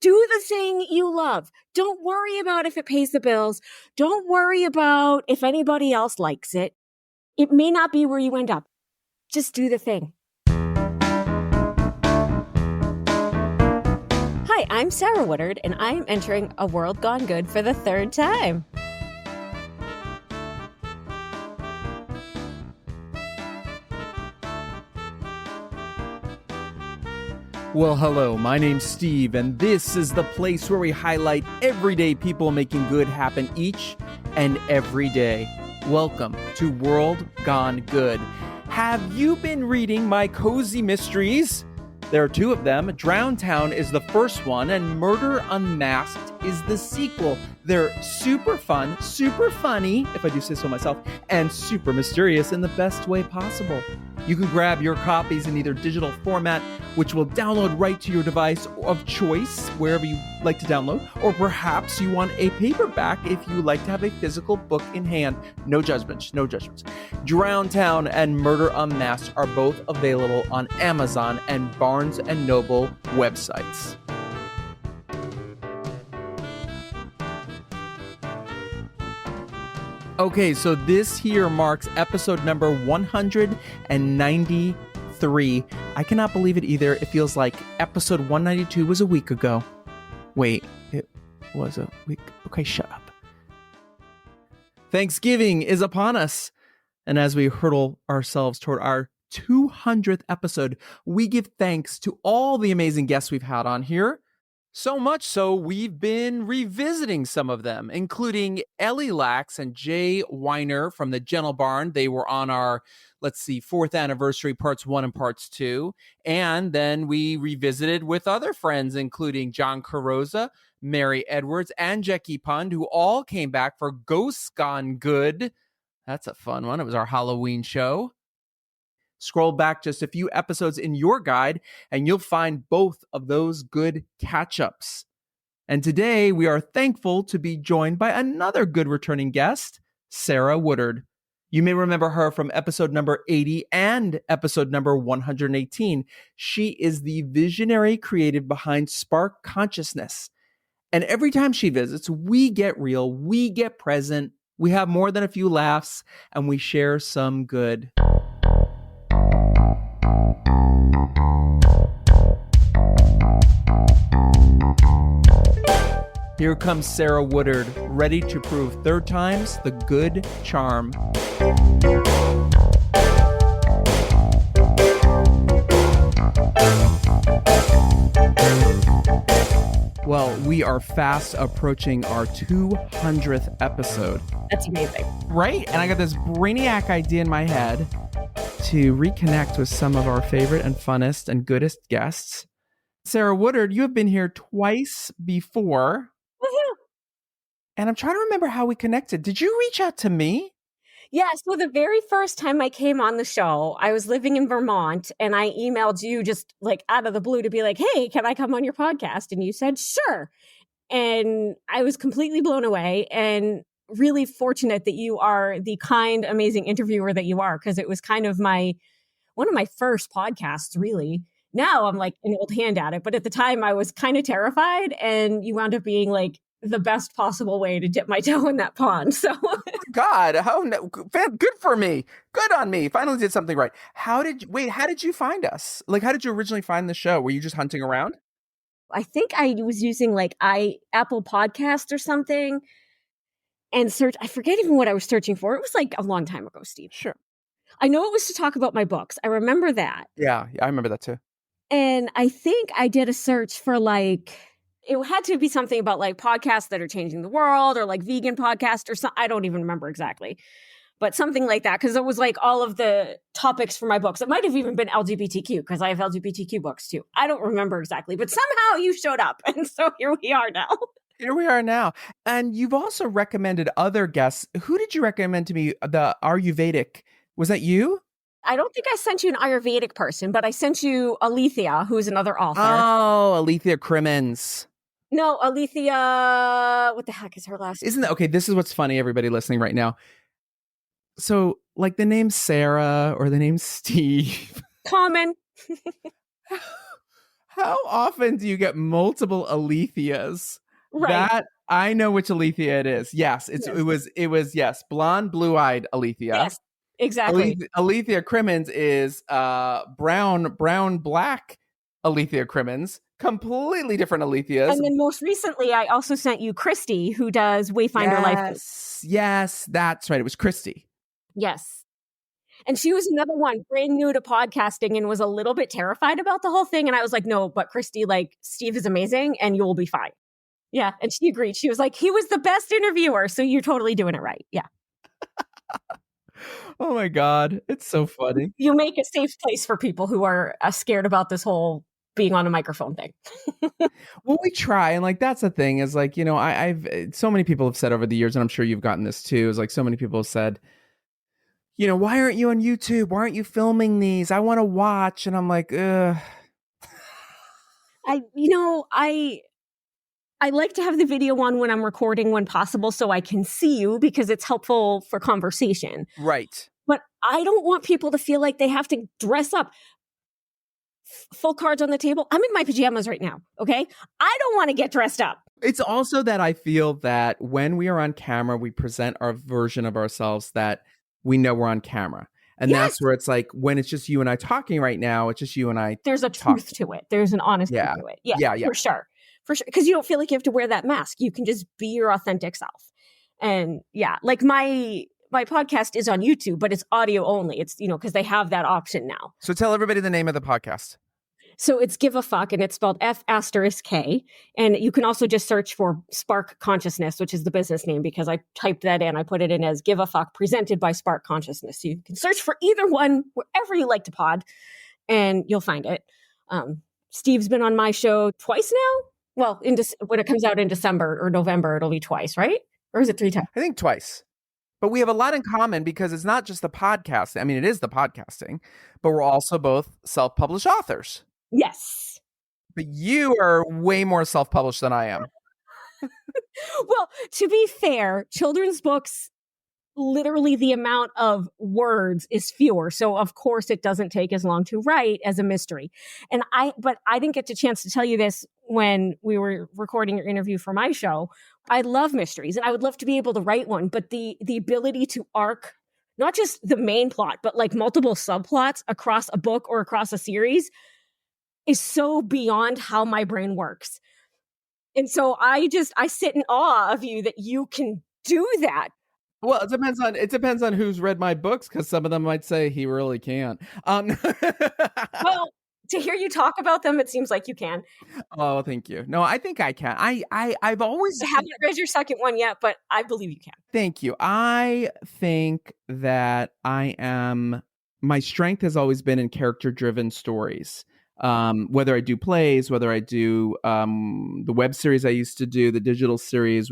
Do the thing you love. Don't worry about if it pays the bills. Don't worry about if anybody else likes it. It may not be where you end up. Just do the thing. Hi, I'm Sarah Woodard, and I'm entering A World Gone Good for the third time. Well, hello, my name's Steve, and this is the place where we highlight everyday people making good happen each and every day. Welcome to World Gone Good. Have you been reading my cozy mysteries? There are two of them. Drowned Town is the first one, and Murder Unmasked is the sequel. They're super fun, super funny, if I do say so myself, and super mysterious in the best way possible. You can grab your copies in either digital format, which will download right to your device of choice, wherever you like to download, or perhaps you want a paperback if you like to have a physical book in hand. No judgments, no judgments. Drowned Town and Murder Unmasked are both available on Amazon and Barnes & Noble websites. Okay, so this here marks episode number 193. I cannot believe it either. It feels like episode 192 was a week ago. Wait, it was a week. Okay, shut up. Thanksgiving is upon us. And as we hurtle ourselves toward our 200th episode, we give thanks to all the amazing guests we've had on here. So much so, we've been revisiting some of them, including Ellie Lax and Jay Weiner from the Gentle Barn. They were on our, 4th anniversary, parts 1 and parts 2. And then we revisited with other friends, including John Carrozza, Mary Edwards, and Jackie Pund, who all came back for Ghosts Gone Good. That's a fun one. It was our Halloween show. Scroll back just a few episodes in your guide, and you'll find both of those good catch-ups. And today, we are thankful to be joined by another good returning guest, Sarah Woodard. You may remember her from episode number 80 and episode number 118. She is the visionary creative behind Spark Consciousness. And every time she visits, we get real, we get present, we have more than a few laughs, and we share some good. Here comes Sarah Woodard, ready to prove third time's the good charm. Well, we are fast approaching our 200th episode. That's amazing. Right? And I got this brainiac idea in my head to reconnect with some of our favorite and funnest and goodest guests. Sarah Woodard, you have been here twice before. Woohoo! And I'm trying to remember how we connected. Did you reach out to me? Yeah, so the very first time I came on the show, I was living in Vermont, and I emailed you just like out of the blue to be like, hey, can I come on your podcast? And you said, sure. And I was completely blown away and really fortunate that you are the kind, amazing interviewer that you are, because it was kind of one of my first podcasts, really. Now I'm like an old hand at it, but at the time I was kind of terrified, and you wound up being like the best possible way to dip my toe in that pond. So, God, good for me. Good on me. Finally did something right. How did you find us? Like, how did you originally find the show? Were you just hunting around? I think I was using like Apple Podcast or something and search. I forget even what I was searching for. It was like a long time ago, Steve. Sure. I know it was to talk about my books. I remember that. Yeah, I remember that too. And I think I did a search for like, it had to be something about like podcasts that are changing the world or like vegan podcast or something. I don't even remember exactly, but something like that. Cause it was like all of the topics for my books. It might've even been LGBTQ because I have LGBTQ books too. I don't remember exactly, but somehow you showed up. And so here we are now. Here we are now. And you've also recommended other guests. Who did you recommend to me? The Ayurvedic. Was that you? I don't think I sent you an Ayurvedic person, but I sent you Alethea, who's another author. Oh, Alethea Crimmins. No, Alethea, what the heck is her last name? Isn't that, okay, this is what's funny, everybody listening right now. So, like the name Sarah or the name Steve. Common. How often do you get multiple Aletheas? Right. That I know which Alethea it is. Yes, Yes. it was yes, blonde, blue-eyed Alethea. Yes. Exactly. Alethea Crimmins is brown black Alethea Crimmins. Completely different Aletheas. And then most recently, I also sent you Christy, who does Wayfinder Life Coach. Yes, that's right. It was Christy. Yes. And she was another one, brand new to podcasting and was a little bit terrified about the whole thing. And I was like, no, but Christy, like, Steve is amazing and you will be fine. Yeah. And she agreed. She was like, he was the best interviewer. So you're totally doing it right. Yeah. Oh my God. It's so funny. You make a safe place for people who are scared about this whole being on a microphone thing. Well, we try, and like that's the thing is like, you know, I've so many people have said over the years, and I'm sure you've gotten this too, is like so many people have said, you know, why aren't you on YouTube? Why aren't you filming these? I want to watch. And I'm like, ugh. I like to have the video on when I'm recording when possible so I can see you because it's helpful for conversation. Right. But I don't want people to feel like they have to dress up. Full cards on the table. I'm in my pajamas right now, okay? I don't want to get dressed up. It's also that I feel that when we are on camera, we present our version of ourselves that we know we're on camera. And Yes. that's where it's like, when it's just you and I talking right now, it's just you and I. There's a truth to it. There's an honesty Yeah. to it. Yeah, Yeah. for sure. For sure. Because you don't feel like you have to wear that mask. You can just be your authentic self. And yeah, like my podcast is on YouTube, but it's audio only. It's, you know, because they have that option now. So tell everybody the name of the podcast. So it's Give a Fuck, and it's spelled F***K. And you can also just search for Spark Consciousness, which is the business name, because I typed that in. I put it in as Give a Fuck, presented by Spark Consciousness. So you can search for either one, wherever you like to pod, and you'll find it. Steve's been on my show twice now. Well, when it comes out in December or November, it'll be twice, right? Or is it 3 times? I think twice. But we have a lot in common because it's not just the podcast. I mean, it is the podcasting, but we're also both self-published authors. Yes. But you are way more self-published than I am. Well, to be fair, children's books, literally the amount of words is fewer. So of course it doesn't take as long to write as a mystery. But I didn't get the chance to tell you this when we were recording your interview for my show. I love mysteries and I would love to be able to write one, but the ability to arc not just the main plot, but like multiple subplots across a book or across a series is so beyond how my brain works. And so I sit in awe of you that you can do that. Well, it depends on who's read my books, because some of them might say he really can't. Well, to hear you talk about them, it seems like you can. Oh, thank you. No, I think I can. I've always I haven't read your second one yet, but I believe you can. Thank you. I think that my strength has always been in character-driven stories. Whether I do plays, whether I do the web series I used to do, the digital series,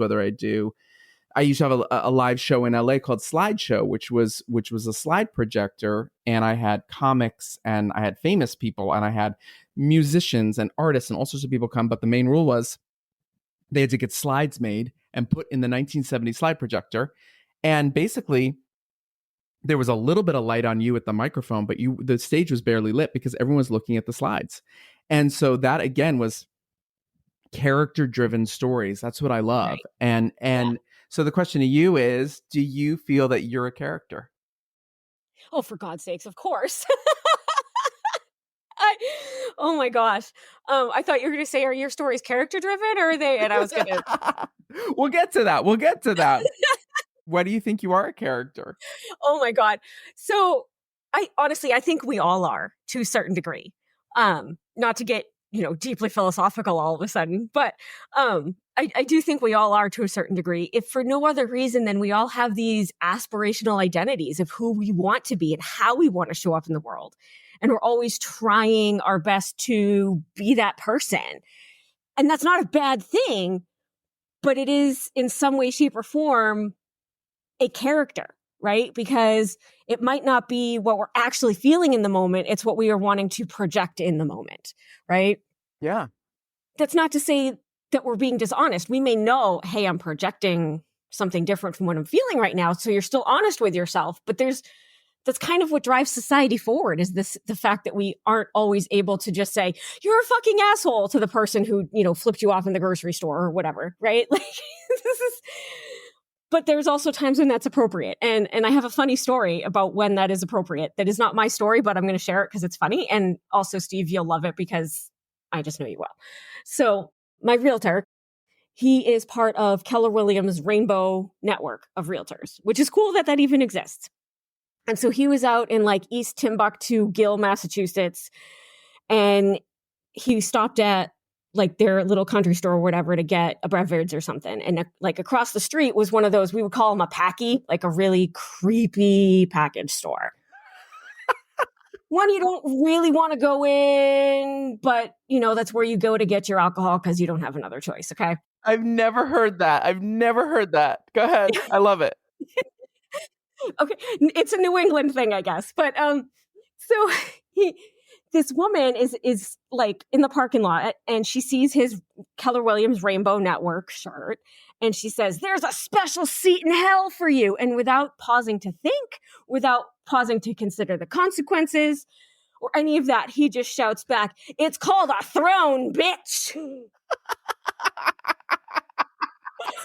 I used to have a live show in LA called Slideshow, which was a slide projector, and I had comics and I had famous people and I had musicians and artists and all sorts of people come. But the main rule was they had to get slides made and put in the 1970 slide projector. And basically there was a little bit of light on you at the microphone, but the stage was barely lit because everyone was looking at the slides. And so that again was character-driven stories. That's what I love. Right. And so the question to you is, do you feel that you're a character? Oh, for God's sakes, of course. Oh my gosh. I thought you were going to say, are your stories character-driven or are they? And I was going to... We'll get to that. Why do you think you are a character? Oh my God. So I think we all are to a certain degree. Not to get, deeply philosophical all of a sudden, but I do think we all are to a certain degree. If for no other reason than we all have these aspirational identities of who we want to be and how we want to show up in the world. And we're always trying our best to be that person. And that's not a bad thing, but it is in some way, shape, or form a character, right? Because it might not be what we're actually feeling in the moment. It's what we are wanting to project in the moment, right? Yeah. That's not to say that we're being dishonest. We may know, hey, I'm projecting something different from what I'm feeling right now. So you're still honest with yourself, but there's that's kind of what drives society forward, is the fact that we aren't always able to just say, you're a fucking asshole to the person who, flipped you off in the grocery store or whatever, right? Like, but there's also times when that's appropriate. And I have a funny story about when that is appropriate. That is not my story, but I'm going to share it because it's funny. And also, Steve, you'll love it because I just know you well. So my realtor, he is part of Keller Williams' Rainbow network of realtors, which is cool that even exists. And so he was out in like East Timbuktu, Gill, Massachusetts, and he stopped at like their little country store or whatever to get a beverage or something. And like across the street was one of those, we would call them a packy, like a really creepy package store. One you don't really want to go in, but that's where you go to get your alcohol because you don't have another choice. Okay. I've never heard that. Go ahead. I love it. Okay. It's a New England thing, I guess. But so this woman is like in the parking lot, and she sees his Keller Williams Rainbow Network shirt, and she says, "There's a special seat in hell for you." And without pausing to think, without pausing to consider the consequences or any of that, he just shouts back, "It's called a throne, bitch."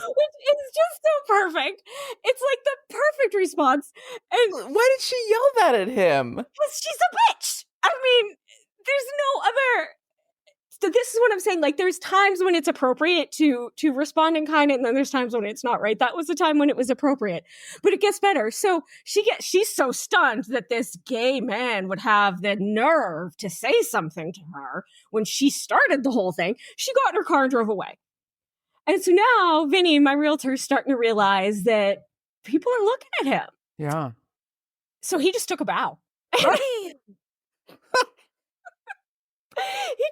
Which is just so perfect. It's like the perfect response. And why did she yell that at him? Because she's a bitch. I mean, there's no other. So this is what I'm saying. Like, there's times when it's appropriate to respond in kind, and then there's times when it's not, right? That was the time when it was appropriate. But it gets better. So she's so stunned that this gay man would have the nerve to say something to her when she started the whole thing. She got in her car and drove away. And so now Vinny, my realtor, is starting to realize that people are looking at him. Yeah. So he just took a bow. He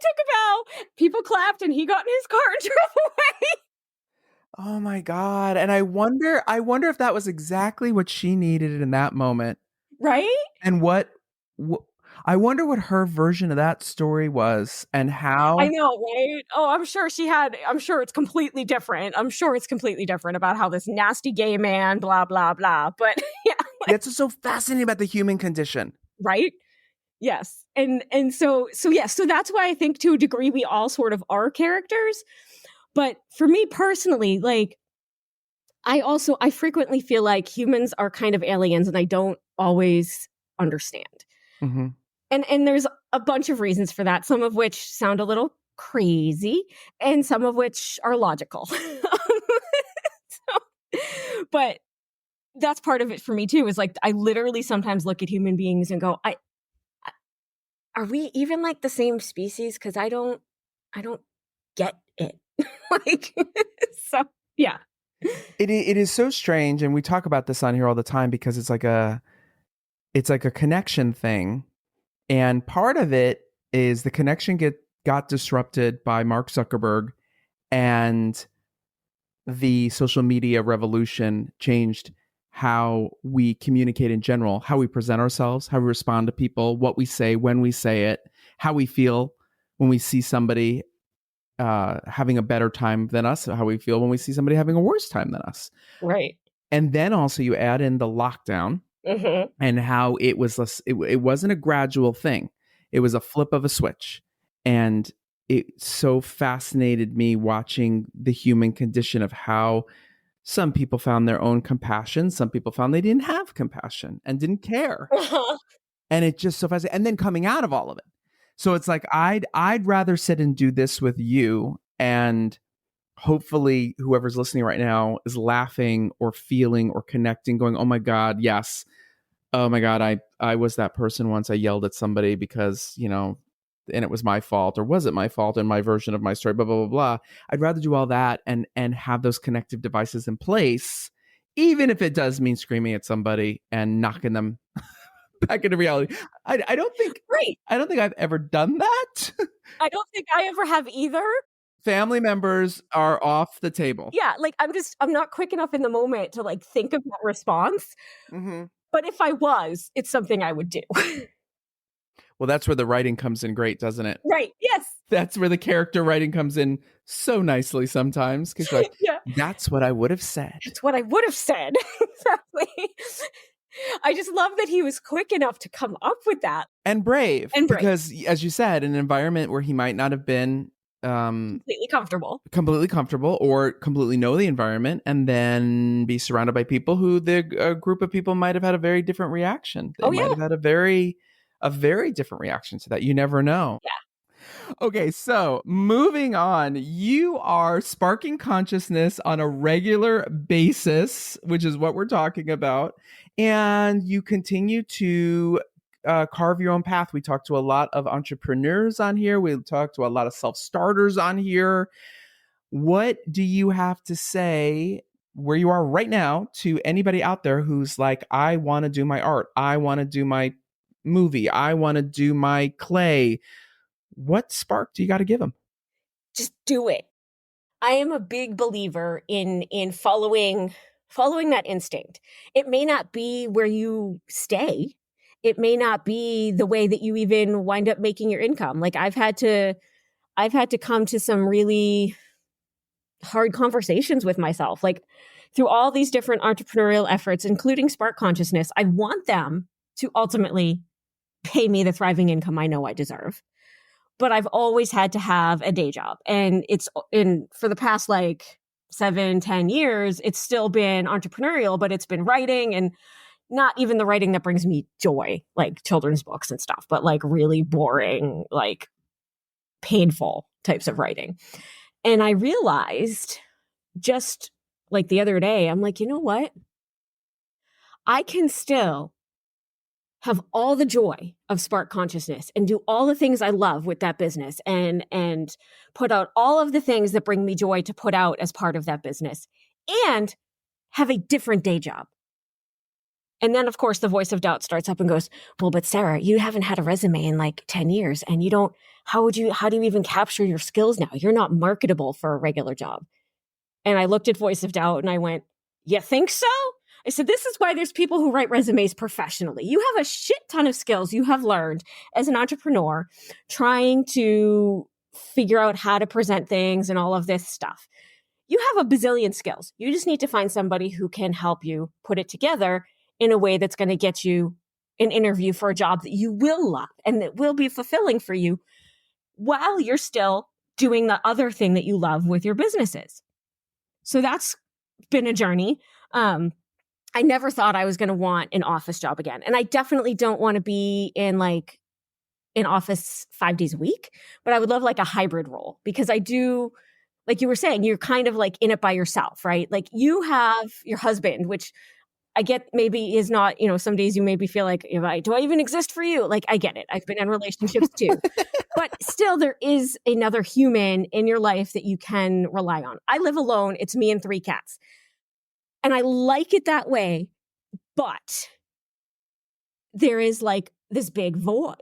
took a bow. People clapped, and he got in his car and drove away. Oh my God. And I wonder if that was exactly what she needed in that moment. Right? And what I wonder what her version of that story was, and how. I know, right? Oh, I'm sure it's completely different. I'm sure it's completely different about how this nasty gay man, blah, blah, blah. But yeah. That's what's so fascinating about the human condition. Right? Yes. And so that's why I think to a degree we all sort of are characters. But for me personally, like, I frequently feel like humans are kind of aliens, and I don't always understand. Mm-hmm. And there's a bunch of reasons for that, some of which sound a little crazy and some of which are logical. But that's part of it for me too, is like, I literally sometimes look at human beings and go, are we even like the same species? Because I don't get it. Like, so yeah. It is so strange, and we talk about this on here all the time because it's like a connection thing. And part of it is the connection got disrupted by Mark Zuckerberg, and the social media revolution changed how we communicate in general, how we present ourselves, how we respond to people, what we say, when we say it, how we feel when we see somebody having a better time than us, how we feel when we see somebody having a worse time than us. Right. And then also you add in the lockdown. Mm-hmm. And how it wasn't a gradual thing. It was a flip of a switch. And it so fascinated me watching the human condition of how some people found their own compassion. Some people found they didn't have compassion and didn't care. Uh-huh. And it just so fascinating. And then coming out of all of it. So it's like, I'd rather sit and do this with you, and hopefully whoever's listening right now is laughing or feeling or connecting, going, oh my God, yes. Oh my God, I was that person once. I yelled at somebody because, and it was my fault, or was it my fault in my version of my story, blah, blah, blah, blah. I'd rather do all that and have those connective devices in place, even if it does mean screaming at somebody and knocking them back into reality. I don't think I've ever done that. I don't think I ever have either. Family members are off the table. Yeah, like I'm not quick enough in the moment to like think of that response. Mm-hmm. But if I was, it's something I would do. Well, that's where the writing comes in great, doesn't it? Right. Yes. That's where the character writing comes in so nicely sometimes. Because like, yeah. That's what I would have said. That's what I would have said. Exactly. I just love that he was quick enough to come up with that. And brave. And brave. Because, as you said, an environment where he might not have been Completely comfortable or completely know the environment, and then be surrounded by people who a group of people might have had a very different reaction. They might have had a very different reaction to that. You never know. Yeah. Okay, so moving on, you are sparking consciousness on a regular basis, which is what we're talking about. And you continue to carve your own path. We talked to a lot of entrepreneurs on here. We talked to a lot of self-starters on here. What do you have to say where you are right now to anybody out there who's like, I want to do my art. I want to do my movie. I want to do my clay. What spark do you got to give them? Just do it. I am a big believer in following that instinct. It may not be where you stay. It may not be the way that you even wind up making your income. Like I've had to come to some really hard conversations with myself. Like through all these different entrepreneurial efforts, including Spark Consciousness, I want them to ultimately pay me the thriving income I know I deserve. But I've always had to have a day job. And for the past like 7-10 years, it's still been entrepreneurial, but it's been writing, and not even the writing that brings me joy, like children's books and stuff, but like really boring, like painful types of writing. And I realized just like the other day, I'm like, you know what? I can still have all the joy of Spark Consciousness and do all the things I love with that business and put out all of the things that bring me joy to put out as part of that business, and have a different day job. And then, of course, the voice of doubt starts up and goes, well, but Sarah, you haven't had a resume in like 10 years and how do you even capture your skills now? You're not marketable for a regular job. And I looked at voice of doubt and I went, you think so? I said, this is why there's people who write resumes professionally. You have a shit ton of skills you have learned as an entrepreneur trying to figure out how to present things and all of this stuff. You have a bazillion skills. You just need to find somebody who can help you put it together in a way that's going to get you an interview for a job that you will love and that will be fulfilling for you while you're still doing the other thing that you love with your businesses. So that's been a journey. I never thought I was going to want an office job again. And I definitely don't want to be in like an office 5 days a week, but I would love like a hybrid role, because I do, like you were saying, you're kind of like in it by yourself, right? Like you have your husband, which I get maybe is not, some days you maybe feel like, do I even exist for you? Like, I get it. I've been in relationships too. But still, there is another human in your life that you can rely on. I live alone. It's me and 3 cats. And I like it that way. But there is like this big void.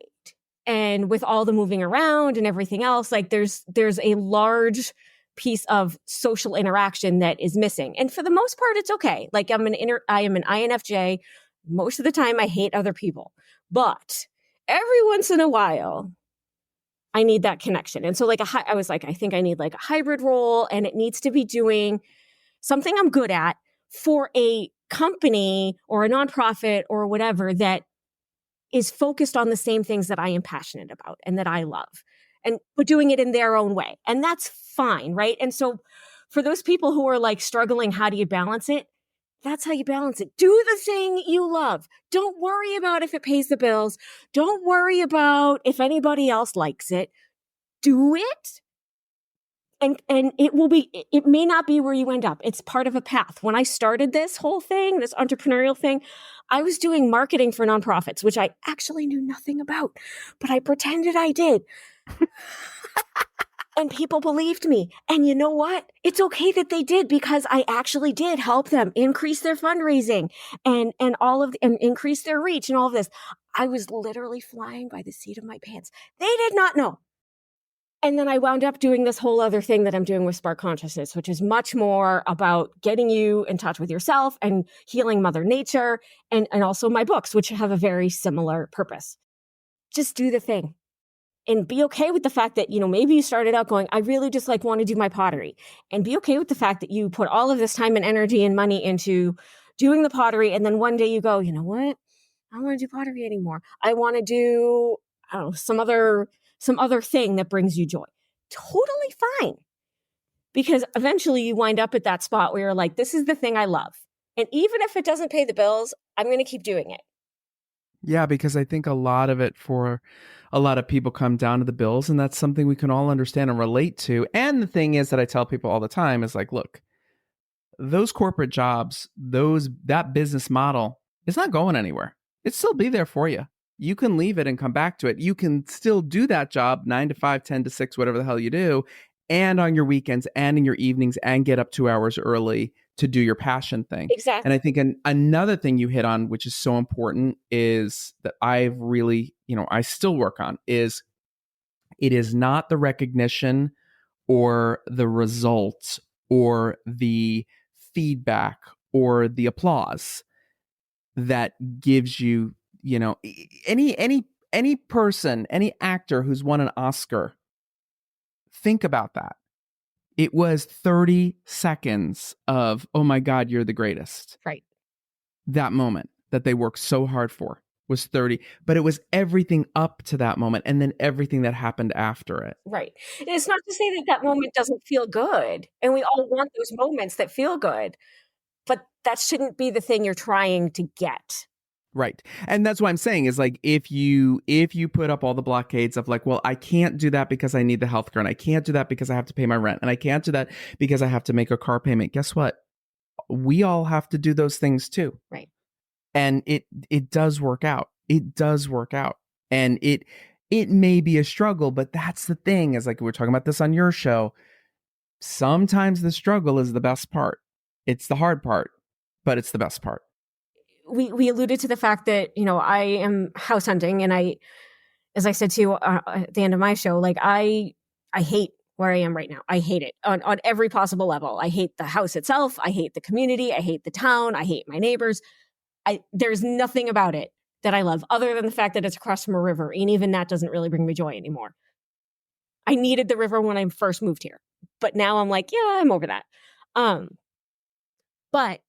And with all the moving around and everything else, like there's a large piece of social interaction that is missing. And for the most part, it's okay. Like I am an INFJ. Most of the time I hate other people, but every once in a while I need that connection. And so I was like, I think I need like a hybrid role, and it needs to be doing something I'm good at for a company or a nonprofit or whatever that is focused on the same things that I am passionate about and that I love, and but doing it in their own way. And that's fine, right? And so for those people who are like struggling, how do you balance it? That's how you balance it. Do the thing you love. Don't worry about if it pays the bills. Don't worry about if anybody else likes it. Do it. And it may not be where you end up. It's part of a path. When I started this whole thing, this entrepreneurial thing, I was doing marketing for nonprofits, which I actually knew nothing about, but I pretended I did. And people believed me. And you know what? It's okay that they did, because I actually did help them increase their fundraising and increase their reach and all of this. I was literally flying by the seat of my pants. They did not know. And then I wound up doing this whole other thing that I'm doing with Spark Consciousness, which is much more about getting you in touch with yourself and healing Mother Nature, and also my books, which have a very similar purpose. Just do the thing. And be okay with the fact that, maybe you started out going, I really just like want to do my pottery. And be okay with the fact that you put all of this time and energy and money into doing the pottery. And then one day you go, you know what? I don't want to do pottery anymore. I want to do, I don't know, some other thing that brings you joy. Totally fine. Because eventually you wind up at that spot where you're like, this is the thing I love. And even if it doesn't pay the bills, I'm going to keep doing it. Yeah, because I think a lot of it for a lot of people come down to the bills, and that's something we can all understand and relate to. And the thing is that I tell people all the time is like, look, those corporate jobs, that business model is not going anywhere. It's still be there for you. You can leave it and come back to it. You can still do that job 9 to 5, 10 to 6, whatever the hell you do, and on your weekends and in your evenings and get up 2 hours early to do your passion thing. Exactly. And I think another thing you hit on, which is so important, is that I've really, I still work on is it is not the recognition or the results or the feedback or the applause that gives you, any person, any actor who's won an Oscar, think about that. It was 30 seconds of, oh my God, you're the greatest. Right. That moment that they worked so hard for was 30, but it was everything up to that moment and then everything that happened after it. Right. And it's not to say that that moment doesn't feel good. And we all want those moments that feel good, but that shouldn't be the thing you're trying to get. Right. And that's what I'm saying is like, if you put up all the blockades of like, well, I can't do that because I need the healthcare, and I can't do that because I have to pay my rent, and I can't do that because I have to make a car payment. Guess what? We all have to do those things too. Right. And it does work out. It does work out. And it may be a struggle, but that's the thing, is like, we're talking about this on your show. Sometimes the struggle is the best part. It's the hard part, but it's the best part. We alluded to the fact that, I am house hunting, and as I said to you at the end of my show, like I hate where I am right now. I hate it on every possible level. I hate the house itself. I hate the community. I hate the town. I hate my neighbors. There's nothing about it that I love other than the fact that it's across from a river. And even that doesn't really bring me joy anymore. I needed the river when I first moved here, but now I'm like, yeah, I'm over that. But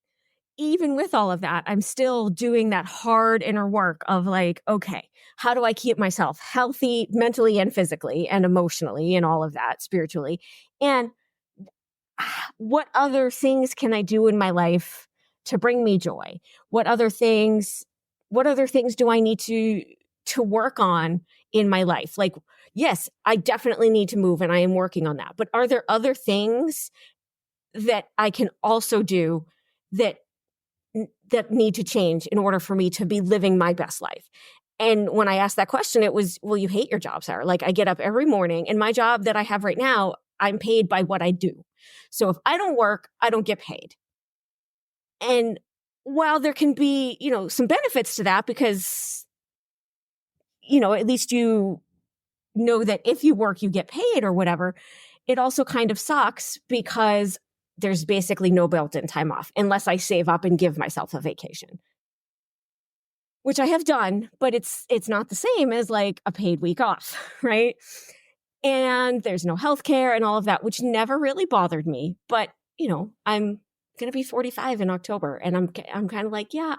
even with all of that, I'm still doing that hard inner work of like, okay, how do I keep myself healthy mentally and physically and emotionally and all of that spiritually? And what other things can I do in my life to bring me joy? What other things do I need to work on in my life? Like, yes, I definitely need to move, and I am working on that. But are there other things that I can also do that need to change in order for me to be living my best life? And when I asked that question, it was, well, you hate your job, Sarah. Like, I get up every morning, and my job that I have right now, I'm paid by what I do. So if I don't work, I don't get paid. And while there can be, some benefits to that, because, at least you know that if you work, you get paid or whatever, it also kind of sucks because there's basically no built-in time off unless I save up and give myself a vacation, which I have done, but it's not the same as like a paid week off, right? And there's no healthcare and all of that, which never really bothered me. But, I'm going to be 45 in October, and I'm kind of like, yeah,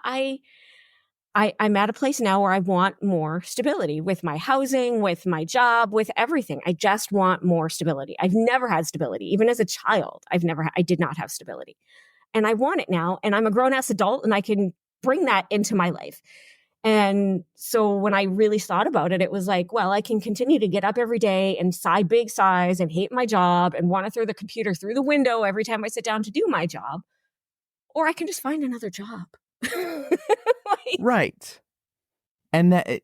I'm at a place now where I want more stability with my housing, with my job, with everything. I just want more stability. I've never had stability. Even as a child, I did not have stability. And I want it now. And I'm a grown-ass adult, and I can bring that into my life. And so when I really thought about it, it was like, well, I can continue to get up every day and sigh big sighs and hate my job and want to throw the computer through the window every time I sit down to do my job. Or I can just find another job. Right. And that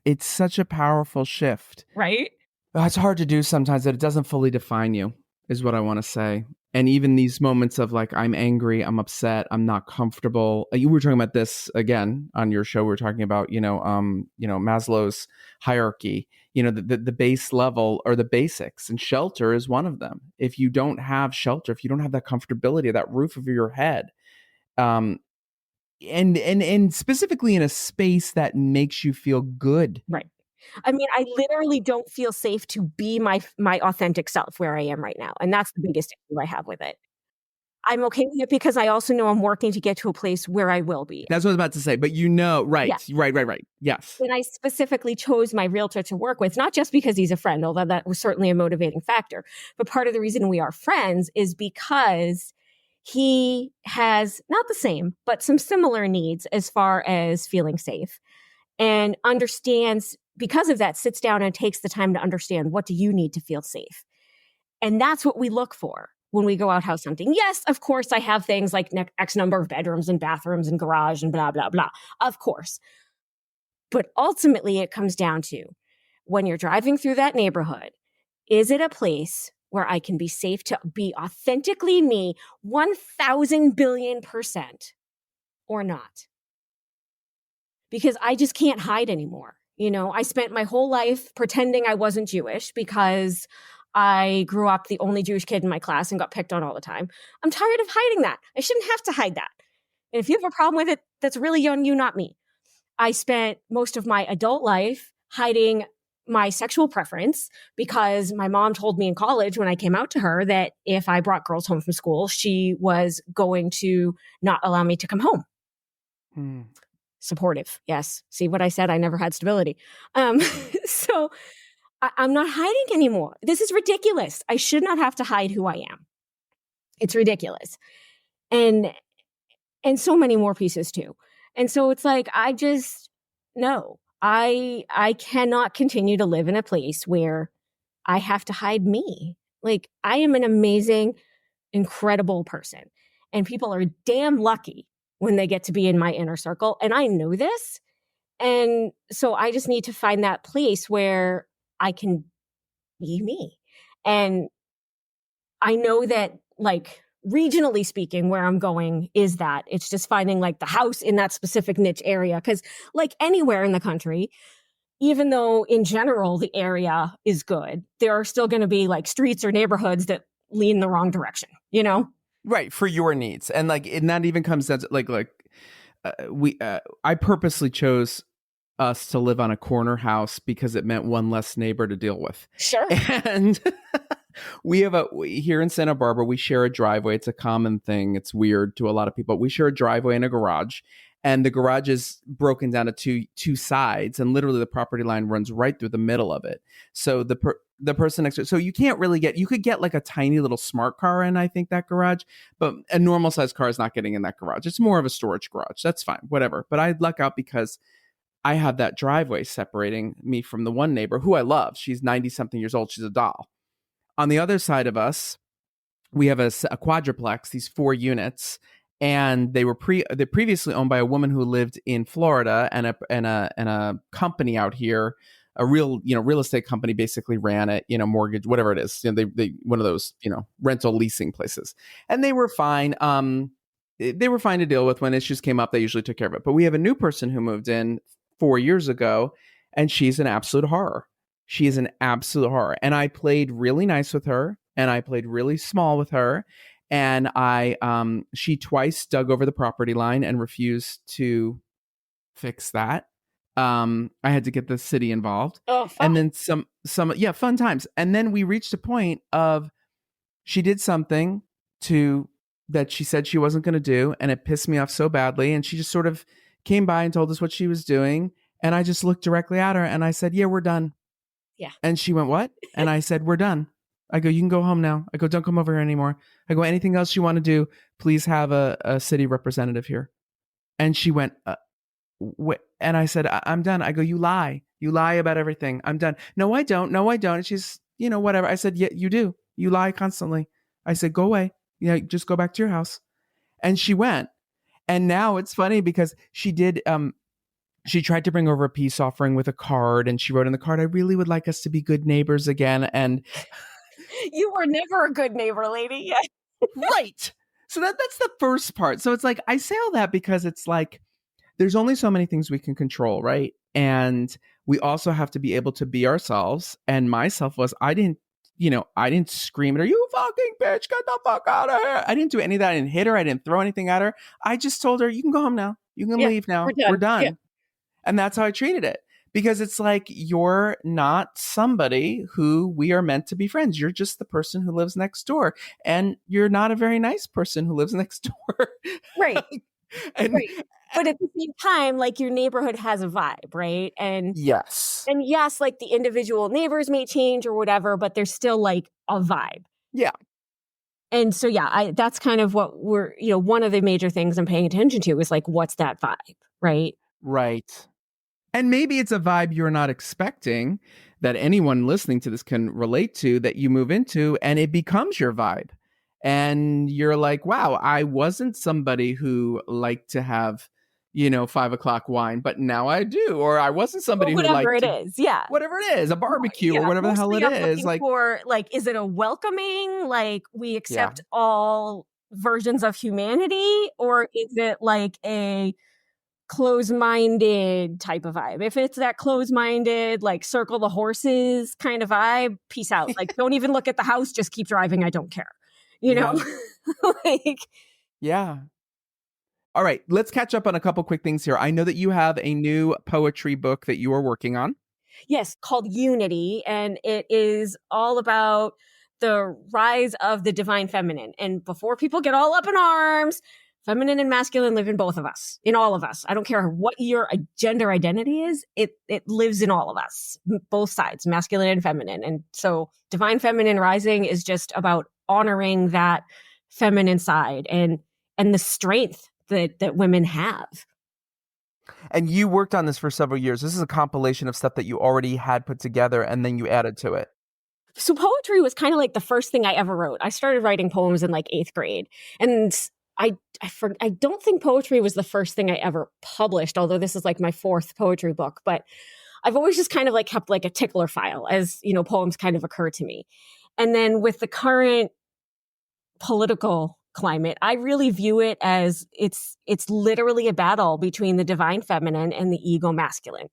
it's such a powerful shift. Right? It's hard to do sometimes, that it doesn't fully define you, is what I want to say. And even these moments of like, I'm angry, I'm upset, I'm not comfortable. You were talking about this again on your show. We were talking about, Maslow's hierarchy, the base level or the basics, and shelter is one of them. If you don't have shelter, if you don't have that comfortability, that roof over your head, and specifically in a space that makes you feel good. Right. I mean, I literally don't feel safe to be my authentic self where I am right now. And that's the biggest issue I have with it. I'm okay with it because I also know I'm working to get to a place where I will be. That's what I was about to say. But right, Yeah. right. Yes. And I specifically chose my realtor to work with, not just because he's a friend, although that was certainly a motivating factor, but part of the reason we are friends is because he has not the same, but some similar needs as far as feeling safe and understands, because of that, sits down and takes the time to understand, what do you need to feel safe? And that's what we look for when we go out house hunting. Yes, of course, I have things like X number of bedrooms and bathrooms and garage and blah, blah, blah. Of course. But ultimately, it comes down to, when you're driving through that neighborhood, is it a place where I can be safe to be authentically me 1,000 billion% or not? Because I just can't hide anymore. You know, I spent my whole life pretending I wasn't Jewish because I grew up the only Jewish kid in my class and got picked on all the time. I'm tired of hiding that. I shouldn't have to hide that. And if you have a problem with it, that's really on you, not me. I spent most of my adult life hiding my sexual preference because my mom told me in college, when I came out to her, that if I brought girls home from school, she was going to not allow me to come home. Supportive. Yes. See what I said? I never had stability. So I'm not hiding anymore. This is ridiculous. I should not have to hide who I am. It's ridiculous. And so many more pieces too. And so it's like, no, I cannot continue to live in a place where I have to hide me. Like, I am an amazing, incredible person, and people are damn lucky when they get to be in my inner circle. And I know this. And so I just need to find that place where I can be me. And I know that, like, regionally speaking, where I'm going is that it's just finding like the house in that specific niche area. Cause like anywhere in the country, even though in general the area is good, there are still going to be like streets or neighborhoods that lean the wrong direction, you know? Right, for your needs. And that even comes down to I purposely chose us to live on a corner house because it meant one less neighbor to deal with. Sure. And here in Santa Barbara, we share a driveway. It's a common thing. It's weird to a lot of people. We share a driveway and a garage, and the garage is broken down to two sides, and literally the property line runs right through the middle of it. So the person next to it, so you can't really you could get like a tiny little smart car in, I think, that garage, but a normal size car is not getting in that garage. It's more of a storage garage. That's fine, whatever. But I luck out because I have that driveway separating me from the one neighbor who I love. She's 90 something years old. She's a doll. On the other side of us, we have a quadruplex, these 4 units, and they're previously owned by a woman who lived in Florida, and a company out here, a real estate company, basically ran it, mortgage, whatever it is. They one of those, rental leasing places, and they were fine. They were fine to deal with. When issues came up, they usually took care of it. But we have a new person who moved in 4 years ago, and she's an absolute horror. She is an absolute horror. And I played really nice with her, and I played really small with her. And she twice dug over the property line and refused to fix that. I had to get the city involved. Oh, fun. And then fun times. And then we reached a point of, she did something that she said she wasn't going to do, and it pissed me off so badly. And she just sort of came by and told us what she was doing. And I just looked directly at her and I said, "Yeah, we're done." Yeah. And she went, "What?" And I said, "We're done." I go, "You can go home now." I go, "Don't come over here anymore." I go, "Anything else you want to do, please have a city representative here." And she went, "What?" And I said, "I'm done." I go, "You lie. You lie about everything. I'm done." "No, I don't. No, I don't." And she's, whatever. I said, "Yeah, you do. You lie constantly." I said, "Go away. Just go back to your house." And she went. And now it's funny because she did, she tried to bring over a peace offering with a card, and she wrote in the card, "I really would like us to be good neighbors again." And you were never a good neighbor, lady. Yeah. Right. So that's the first part. So it's like, I say all that because it's like, there's only so many things we can control, right? And we also have to be able to be ourselves. And myself was, I didn't scream at her, "You fucking bitch, get the fuck out of here." I didn't do any of that. I didn't hit her. I didn't throw anything at her. I just told her, "You can go home now. You can leave now. We're done." Yeah. And that's how I treated it. because it's like you're not somebody who we are meant to be friends. You're just the person who lives next door, and you're not a very nice person who lives next door. Right. And Right. But at the same time, like your neighborhood has a vibe, right? yes. And yes, like the individual neighbors may change or whatever, but there's still like a vibe. Yeah. And so, yeah, that's kind of what we're, one of the major things I'm paying attention to is like, what's that vibe, right? Right. And maybe it's a vibe you're not expecting that anyone listening to this can relate to, that you move into and it becomes your vibe. And you're like, wow, I wasn't somebody who liked to have, 5 o'clock wine, but now I do. Or I wasn't Or somebody who whatever liked it to, is. Yeah. whatever it is, a barbecue or Yeah. whatever the hell it Mostly I'm is. looking Like, for, like, is it a welcoming, like we yeah. accept all versions of humanity? Or is it like a close-minded type of vibe? If it's that close-minded, like circle the horses kind of vibe, peace out. Like, don't even look at the house, just keep driving. I don't care. Yeah. Like, Yeah. All right, let's catch up on a couple quick things here. I know that you have a new poetry book that you are working on. yes, called Unity, and it is all about the rise of the divine feminine. And before people get all up in arms, feminine and masculine live in both of us, in all of us. I don't care what your gender identity is, it lives in all of us, both sides, masculine and feminine. And so divine feminine rising is just about honoring that feminine side and the strength that women have. And you worked on this for several years. This is a compilation of stuff that you already had put together and then you added to it. So poetry was kind of like the first thing I ever wrote. I started writing poems in like 8th grade. And I don't think poetry was the first thing I ever published, although this is like my 4th poetry book. But I've always just kind of like kept like a tickler file as, poems kind of occur to me. And then with the current political climate, I really view it as it's literally a battle between the divine feminine and the ego masculine.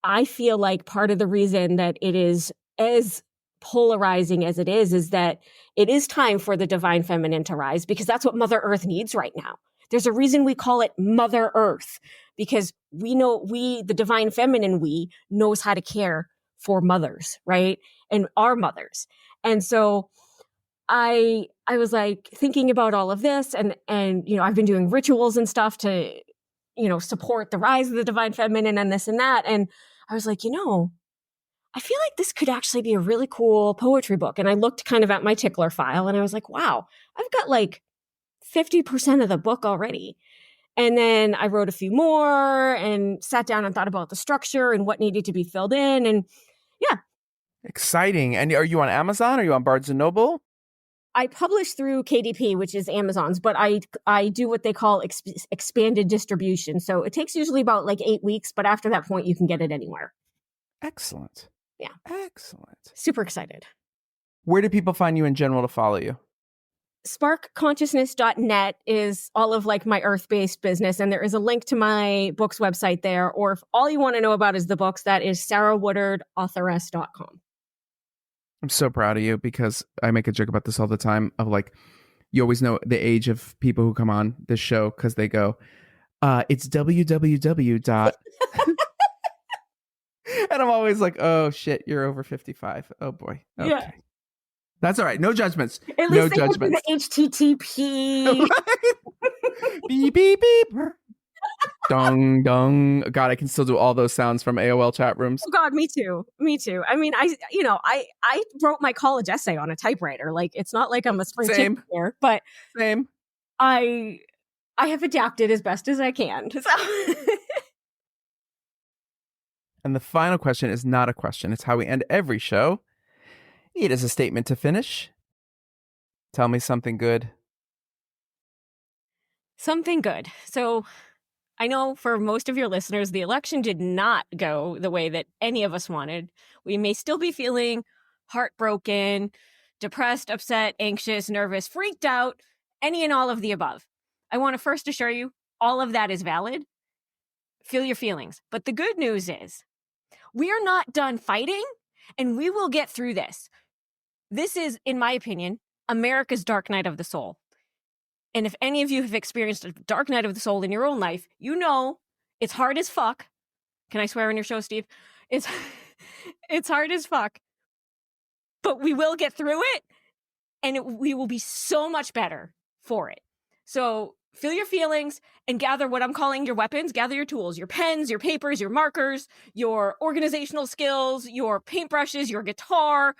I feel like part of the reason that it is as polarizing as it is that it is time for the divine feminine to rise, because that's what Mother Earth needs right now. There's a reason we call it Mother Earth, because the divine feminine, knows how to care for mothers, right? And our mothers. And so I was like thinking about all of this and I've been doing rituals and stuff to, support the rise of the divine feminine and this and that. And I was like, I feel like this could actually be a really cool poetry book. And I looked kind of at my tickler file and I was like, wow, I've got like 50% of the book already. And then I wrote a few more and sat down and thought about the structure and what needed to be filled in. And yeah. Exciting. And are you on Amazon? Are you on Barnes & Noble? I publish through KDP, which is Amazon's, but I do what they call expanded distribution. So it takes usually about like 8 weeks, but after that point, you can get it anywhere. Excellent. Yeah. Excellent. Super excited. Where do people find you in general to follow you? Sparkconsciousness.net is all of like my earth-based business. And there is a link to my book's website there. Or if all you want to know about is the books, that is sarahwoodardauthoress.com. I'm so proud of you, because I make a joke about this all the time of like, you always know the age of people who come on this show because they go, it's www. And I'm always like, oh shit, you're over 55. Oh boy. Okay. Yeah. That's all right. No judgments. At least no they judgments. The HTTP. Beep, beep, beep. Dong, dong. God, I can still do all those sounds from AOL chat rooms. Oh God, me too. I mean, I wrote my college essay on a typewriter. Like, it's not like I'm a spring chicken here, but same. I have adapted as best as I can. So. And the final question is not a question. It's how we end every show. It is a statement to finish. Tell me something good. Something good. So I know for most of your listeners, the election did not go the way that any of us wanted. We may still be feeling heartbroken, depressed, upset, anxious, nervous, freaked out, any and all of the above. I want to first assure you, all of that is valid. Feel your feelings. But the good news is, we are not done fighting, and we will get through this. This is, in my opinion, America's dark night of the soul. And if any of you have experienced a dark night of the soul in your own life, you know it's hard as fuck, Can I swear on your show, Steve? It's it's hard as fuck, but we will get through it, and we will be so much better for it. So feel your feelings and gather what I'm calling your weapons. Gather your tools, your pens, your papers, your markers, your organizational skills, your paintbrushes, your guitar,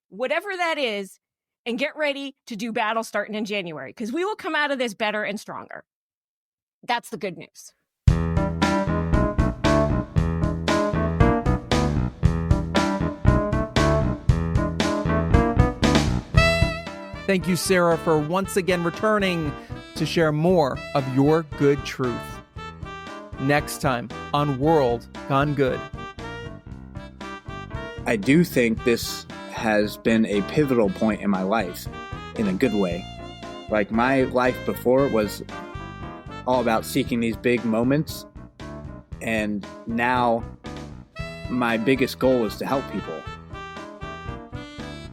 whatever that is, and get ready to do battle starting in January, because we will come out of this better and stronger. That's the good news. Thank you, Sarah, for once again returning to share more of your good truth. Next time on World Gone Good. I do think this has been a pivotal point in my life in a good way. Like, my life before was all about seeking these big moments, and now my biggest goal is to help people.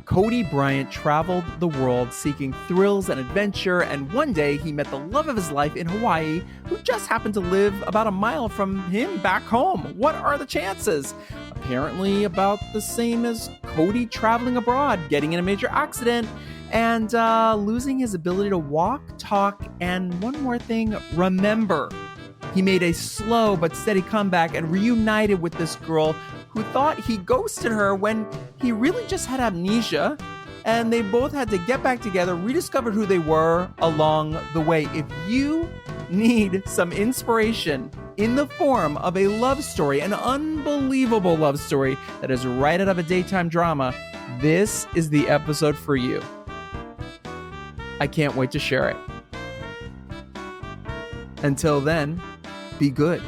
Cody Bryant traveled the world seeking thrills and adventure, and one day he met the love of his life in Hawaii, who just happened to live about a mile from him back home. What are the chances? Apparently about the same as Cody traveling abroad, getting in a major accident, and losing his ability to walk, talk, and one more thing, remember. He made a slow but steady comeback and reunited with this girl who thought he ghosted her when he really just had amnesia, and they both had to get back together, rediscover who they were along the way. If you need some inspiration in the form of a love story, an unbelievable love story that is right out of a daytime drama, this is the episode for you. I can't wait to share it. Until then, be good.